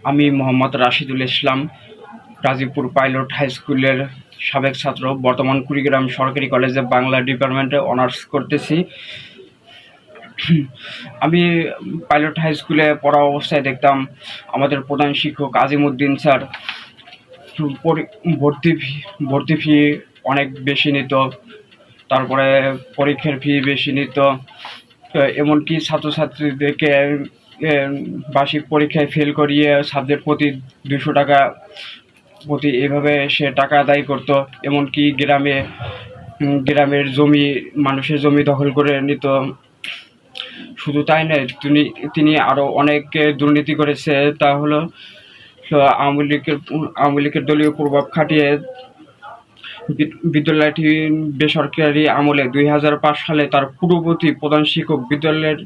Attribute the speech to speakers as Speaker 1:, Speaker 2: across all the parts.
Speaker 1: আমি মোহাম্মদ রাশিদুল ইসলাম, Gazipur pilot high স্কুলের সাবেক ছাত্র। বর্তমান কুড়িগ্রাম সরকারি কলেজে বাংলা ডিপার্টমেন্টে অনার্স করতেছি। আমি পাইলট হাই স্কুলে পড়া অবস্থায় দেখতাম আমাদের প্রধান শিক্ষক আজিমউদ্দিন স্যার ভর্তি ফি অনেক বেশি নিত, তারপরে পরীক্ষার ফি বেশি নিত। এমনকি ছাত্রছাত্রীদেরকে বার্ষিক পরীক্ষায় ফেল করিয়ে সাবজেক্ট প্রতি 200 টাকা প্রতি এভাবে সে টাকা আদায় করতো। এমনকি গ্রামের জমি, মানুষের জমি দখল করে নিত। শুধু তাই নয়, তিনি আরও অনেক দুর্নীতি করেছে। তা হলো আওয়ামী লীগের দলীয় প্রভাব খাটিয়ে বিদ্যালয়টি বেসরকারি আমলে 2005 সালে তার পূর্ববর্তী প্রধান শিক্ষক বিদ্যালয়ের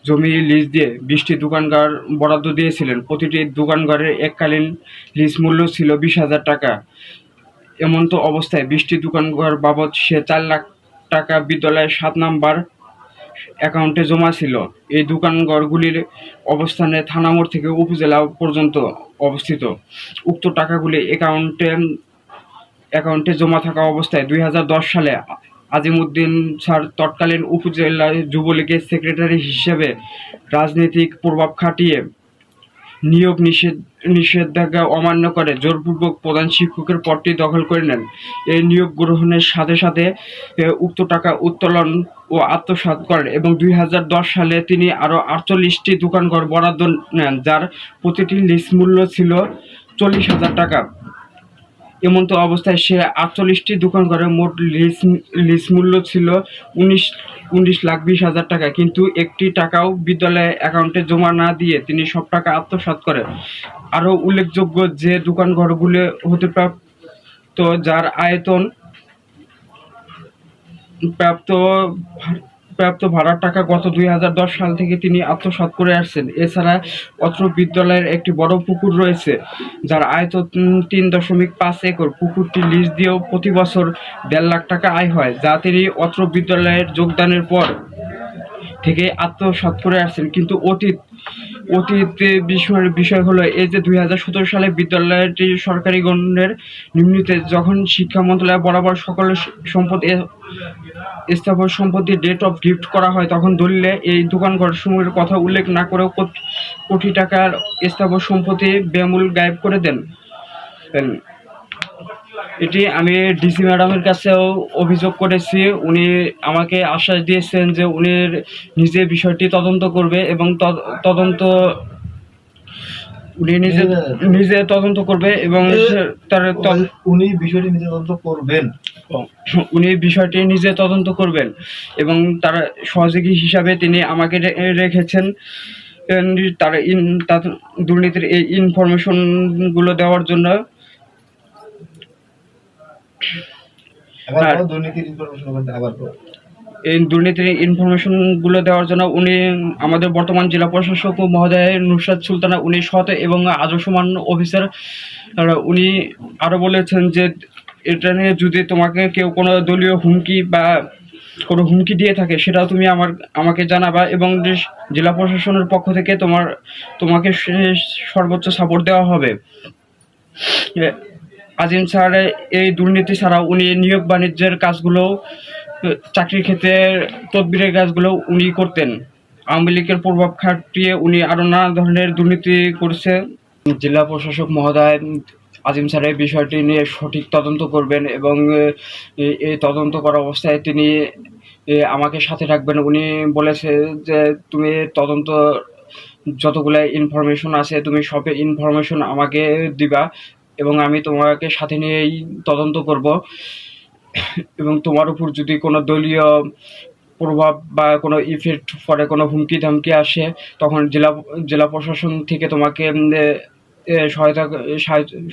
Speaker 1: জমি লিজ দিয়ে 20টি দোকানঘর বরাদ্দ দিয়েছিলেন। প্রতিটি দোকানঘরের এককালীন লিজ মূল্য ছিল 20,000 টাকা। এমন তো অবস্থায় 20টি দোকানঘর বাবদ সে 4 লাখ টাকা বিদ্যালয়ের 7 নম্বর অ্যাকাউন্টে জমা ছিল। এই দোকানঘরগুলির অবস্থানে থানা মোড় থেকে উপজেলা পর্যন্ত অবস্থিত। উক্ত টাকাগুলি অ্যাকাউন্টে জমা থাকা অবস্থায় 2010 সালে আজিমউদ্দিন স্যার তৎকালীন উপজেলা যুবলীগের সেক্রেটারি হিসেবে রাজনৈতিক প্রভাব খাটিয়ে নিয়োগ নিষেধাজ্ঞা অমান্য করে জোরপূর্বক প্রধান শিক্ষকের পদটি দখল করে নেন। এই নিয়োগ গ্রহণের সাথে সাথে উক্ত টাকা উত্তোলন ও আত্মসাৎ করেন এবং 2010 সালে তিনি আরও 48টি দোকানঘর বরাদ্দ নেন, যার প্রতিটি লিজ মূল্য ছিল 40,000 টাকা। এমতো অবস্থায় সে 48টি দোকানঘরের মোট লিজ মূল্য ছিল 19,20,000 টাকা, কিন্তু একটি টাকাও বিদ্যালয়ের অ্যাকাউন্টে জমা না দিয়ে তিনি সব টাকা আত্মসাৎ করেন। আরও উল্লেখযোগ্য যে দোকানঘরগুলো হতে প্রাপ্ত, যার আয়তন প্রাপ্ত ভাড়ার টাকা গত 2010 সাল থেকে তিনি আত্মসাৎ করে আসছেন। এছাড়া অত্র বিদ্যালয়ের একটি বড় পুকুর রয়েছে, যার আয়তন 3.5 একর। পুকুরটি লিজ দিয়েও প্রতি বছর 1.5 লাখ টাকা আয় হয়, যা তিনি অত্র বিদ্যালয়ের যোগদানের পর থেকে আত্মসাৎ করে আসছেন। কিন্তু অতীতে বিষয় হলো এই যে 2017 সালে বিদ্যালয়টি সরকারি গণ্যের নিম্নতে যখন শিক্ষা মন্ত্রণালয় বরাবর সকল স্থাবর সম্পত্তি ডেট অফ গিফট করা হয়, তখন দলিলে এই দোকানঘরসমূহের কথা উল্লেখ না করেও কোটি টাকার স্থাবর সম্পত্তি বেমূল গায়েব করে দেন। এটি আমি ডিসি ম্যাডামের কাছেও অভিযোগ করেছি। উনি আমাকে আশ্বাস দিয়েছেন যে উনি নিজে বিষয়টি তদন্ত করবে এবং উনি নিজে তদন্ত করবে এবং
Speaker 2: উনি বিষয়টি নিজে তদন্ত করবেন।
Speaker 1: উনি বিষয়টি নিজে তদন্ত করবেন এবং তার সহযোগী হিসাবে তিনি আমাকে রেখেছেন তার দুর্নীতির এই ইনফরমেশনগুলো দেওয়ার জন্য। এই দুর্নীতির ইনফরমেশনগুলো দেওয়ার জন্য উনি আমাদের বর্তমান জেলা প্রশাসক মহোদয় নুসরাত সুলতানা, উনি সৎ এবং আদর্শমান অফিসার। উনি আরও বলেছেন যে এটা নিয়ে যদি তোমাকে কেউ কোনো দলীয় হুমকি বা কোনো হুমকি দিয়ে থাকে, সেটাও তুমি আমাকে জানাবা এবং জেলা প্রশাসনের পক্ষ থেকে তোমাকে সর্বোচ্চ সাপোর্ট দেওয়া হবে। আজিম স্যার এই দুর্নীতি ছাড়াও উনি নিয়োগ বাণিজ্যের কাজগুলো, চাকরির ক্ষেত্রে তদবিরের কাজগুলো উনি করতেন। আওয়ামী লীগের প্রভাব খাটিয়ে উনি আরও নানা ধরনের দুর্নীতি করছে। জেলা প্রশাসক মহোদয় আজিম স্যার এই বিষয়টি নিয়ে সঠিক তদন্ত করবেন এবং এই তদন্ত করা অবস্থায় তিনি আমাকে সাথে রাখবেন। উনি বলেছে যে তুমি তদন্ত যতগুলো ইনফরমেশন আছে তুমি সব ইনফরমেশন আমাকে দিবা এবং আমি তোমাকে সাথে নিয়েই তদন্ত করব এবং তোমার উপর যদি কোনো দলীয় প্রভাব বা কোনো ইফেক্ট পরে, কোনো হুমকি ধামকি আসে, তখন জেলা প্রশাসন থেকে তোমাকে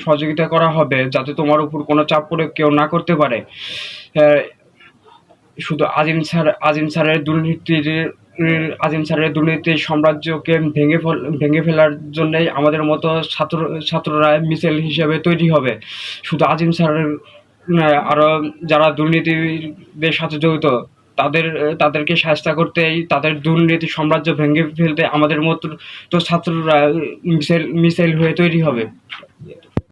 Speaker 1: সহযোগিতা করা হবে, যাতে তোমার উপর কোনো চাপ প্রয়োগ কেউ না করতে পারে। শুধু আজিম স্যারের দুর্নীতির সাম্রাজ্যকে ভেঙে ফেলার জন্যই আমাদের মতো ছাত্ররা মিছিল হিসেবে তৈরি হবে। শুধু আজিম স্যারের আরও যারা দুর্নীতিদের সাথে জড়িত তাদেরকে শাস্তি করতেই তাদের দুর্নীতি সাম্রাজ্য ভেঙে ফেলতে আমাদের মতো তো ছাত্ররা মিসাইল হয়ে তৈরি হবে।